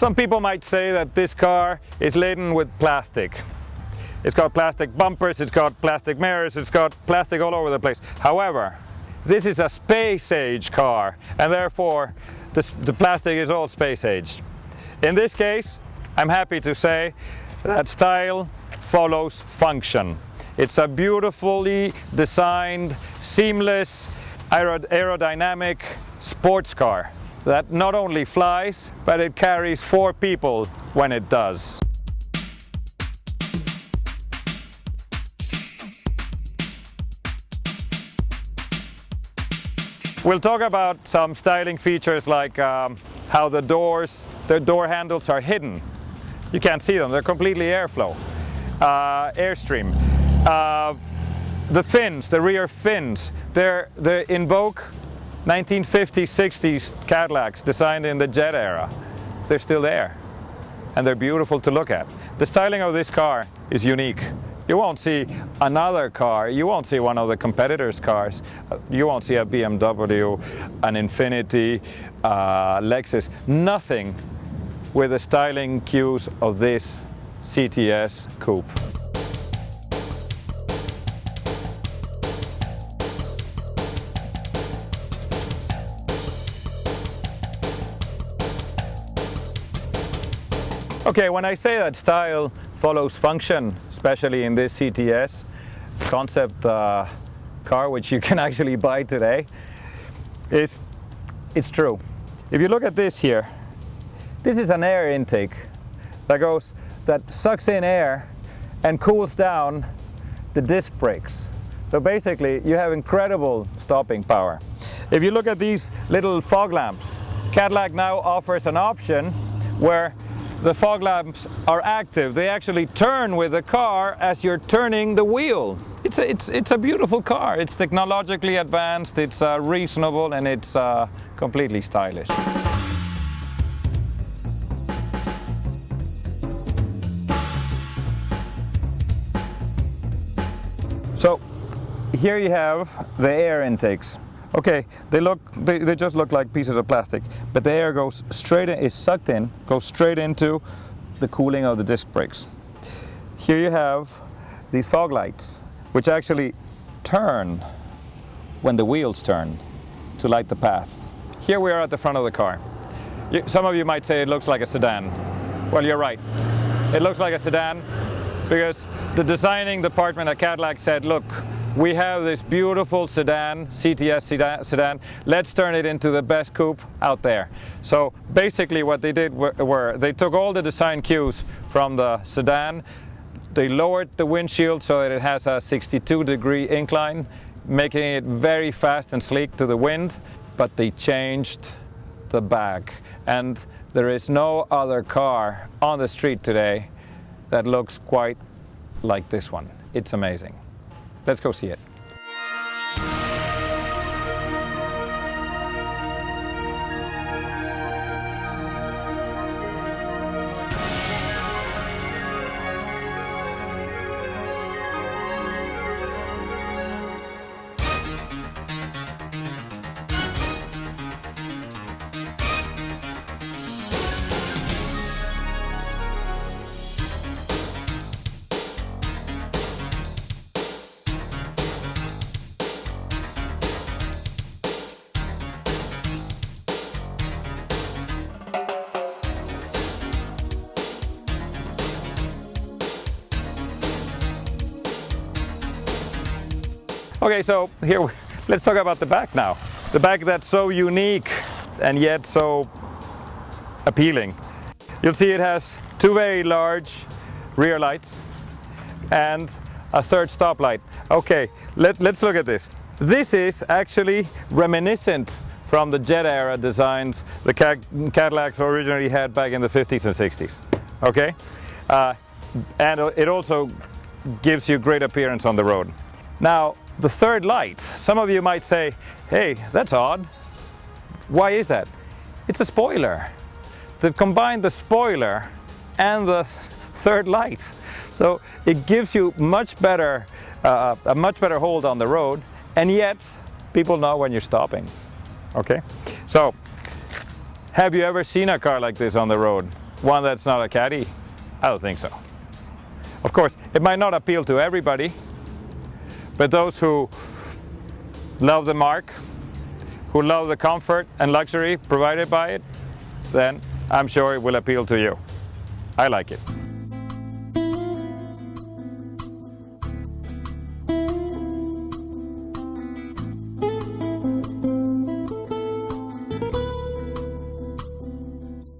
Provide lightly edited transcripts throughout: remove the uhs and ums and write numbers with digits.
Some people might say that this car is laden with plastic. It's got plastic bumpers, it's got plastic mirrors, it's got plastic all over the place. However, this is a space-age car, and therefore the plastic is all space-age. In this case, I'm happy to say that style follows function. It's a beautifully designed, seamless, aerodynamic sports car that not only flies, but it carries 4 people when it does. We'll talk about some styling features like how the door handles are hidden. You can't see them, they're completely airflow. Airstream. The fins, the rear fins, they invoke 1950s, 60s Cadillacs designed in the jet era. They're still there, and they're beautiful to look at. The styling of this car is unique. You won't see another car, you won't see one of the competitors' cars, you won't see a BMW, an Infiniti, Lexus, nothing with the styling cues of this CTS Coupe. Okay, when I say that style follows function, especially in this CTS concept car, which you can actually buy today, it's true. If you look at this here, this is an air intake that sucks in air and cools down the disc brakes. So basically, you have incredible stopping power. If you look at these little fog lamps, Cadillac now offers an option where the fog lamps are active. They actually turn with the car as you're turning the wheel. It's a beautiful car. It's technologically advanced, it's reasonable, and it's completely stylish. So here you have the air intakes. Okay, they just look like pieces of plastic, but the air goes straight in, is sucked in, goes straight into the cooling of the disc brakes. Here you have these fog lights, which actually turn when the wheels turn to light the path. Here we are at the front of the car. Some of you might say it looks like a sedan. Well, you're right. It looks like a sedan because the designing department at Cadillac said, look, we have this beautiful sedan, CTS sedan, let's turn it into the best coupe out there. So basically what they did were they took all the design cues from the sedan, they lowered the windshield so that it has a 62-degree incline, making it very fast and sleek to the wind, but they changed the back. And there is no other car on the street today that looks quite like this one. It's amazing. Let's go see it. Okay, so here, let's talk about the back now. The back that's so unique and yet so appealing. You'll see it has 2 very large rear lights and a 3rd stoplight. Okay, let's look at this. This is actually reminiscent from the jet era designs the Cadillacs originally had back in the 50s and 60s. Okay, and it also gives you great appearance on the road. Now, the 3rd light, some of you might say, hey, that's odd. Why is that? It's a spoiler. They've combined the spoiler and the 3rd light. So it gives you a much better hold on the road, and yet people know when you're stopping. Okay? So, have you ever seen a car like this on the road? one that's not a Caddy? I don't think so. Of course, it might not appeal to everybody, but those who love the mark, who love the comfort and luxury provided by it, then I'm sure it will appeal to you. I like it.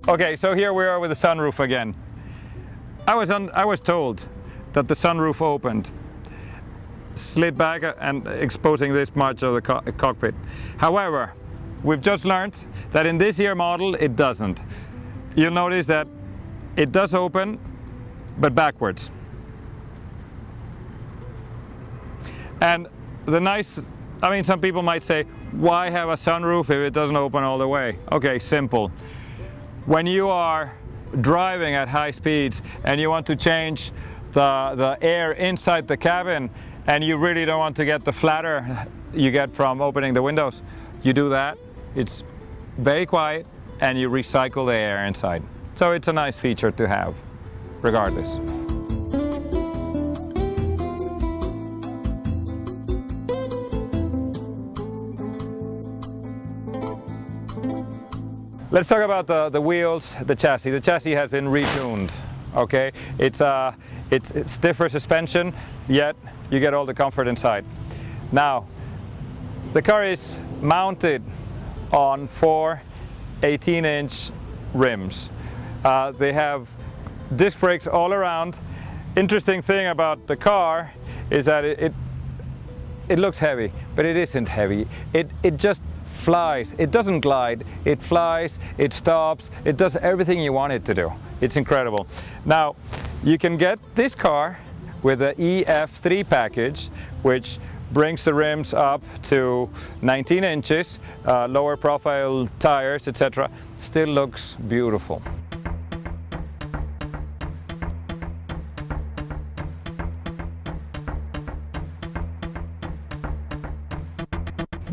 Okay, so here we are with the sunroof again. I was told that the sunroof opened, slid back and exposing this much of the cockpit. However, we've just learned that in this year model it doesn't. You'll notice that it does open, but backwards. And some people might say, why have a sunroof if it doesn't open all the way? Okay, simple. When you are driving at high speeds and you want to change the air inside the cabin and you really don't want to get the flatter you get from opening the windows, you do that. It's very quiet and you recycle the air inside. So it's a nice feature to have, regardless. Let's talk about the wheels, the chassis. The chassis has been retuned. Okay, it's stiffer suspension, yet you get all the comfort inside. Now, the car is mounted on 4 18-inch rims. They have disc brakes all around. Interesting thing about the car is that it looks heavy, but it isn't heavy. It just flies. It doesn't glide. It flies, it stops, it does everything you want it to do. It's incredible. Now, you can get this car with the EF3 package, which brings the rims up to 19 inches, lower profile tires, etc. Still looks beautiful.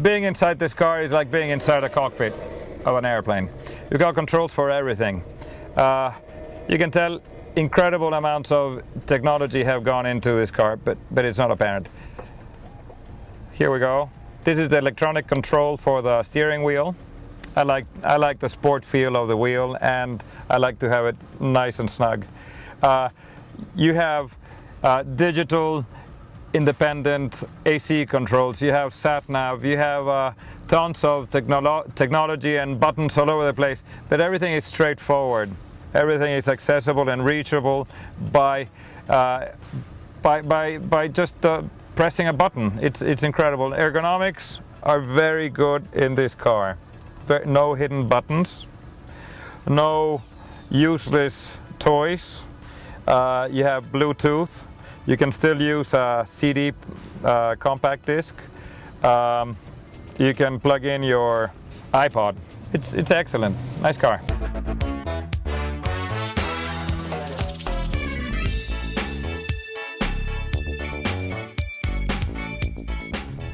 Being inside this car is like being inside a cockpit of an airplane. You've got controls for everything. You can tell incredible amounts of technology have gone into this car, but it's not apparent. Here we go. This is the electronic control for the steering wheel. I like the sport feel of the wheel, and I like to have it nice and snug. You have digital independent AC controls, you have sat nav, you have tons of technology and buttons all over the place, but everything is straightforward. Everything is accessible and reachable by just pressing a button. It's incredible. Ergonomics are very good in this car. No hidden buttons, no useless toys. You have Bluetooth. You can still use a CD compact disc. You can plug in your iPod. It's excellent. Nice car.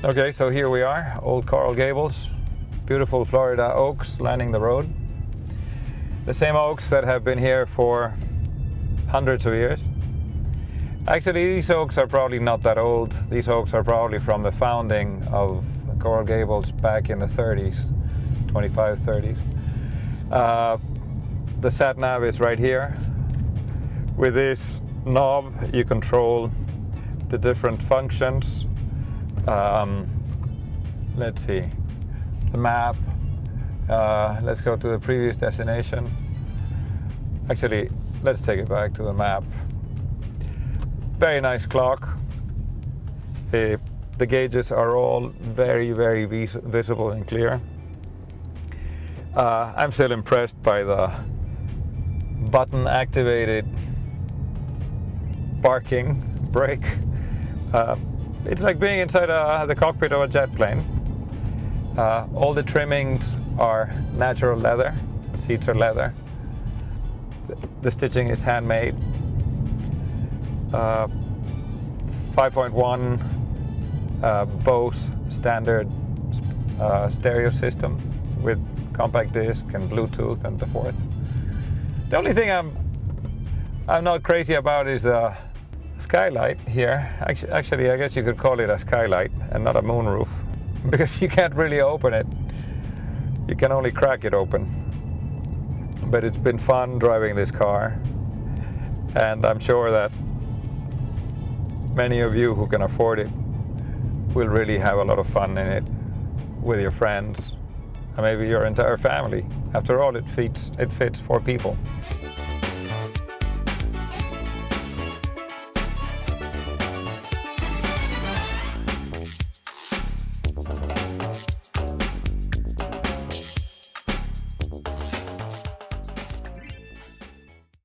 Okay, so here we are, old Coral Gables, beautiful Florida oaks lining the road. The same oaks that have been here for hundreds of years. Actually, these oaks are probably not that old. These oaks are probably from the founding of Coral Gables back in the 30s, 25, 30s. The sat nav is right here. With this knob, you control the different functions. Let's see, the map. Let's go to the previous destination. Actually, let's take it back to the map. Very nice clock. The gauges are all very, very visible and clear. I'm still impressed by the button-activated parking brake. It's like being inside the cockpit of a jet plane. All the trimmings are natural leather. Seats are leather. The stitching is handmade. 5.1 Bose standard stereo system with compact disc and Bluetooth and the forth. The only thing I'm not crazy about is the skylight here. Actually, I guess you could call it a skylight and not a moonroof, because you can't really open it. You can only crack it open. But it's been fun driving this car, and I'm sure that many of you who can afford it will really have a lot of fun in it with your friends and maybe your entire family. After all, it fits 4 people.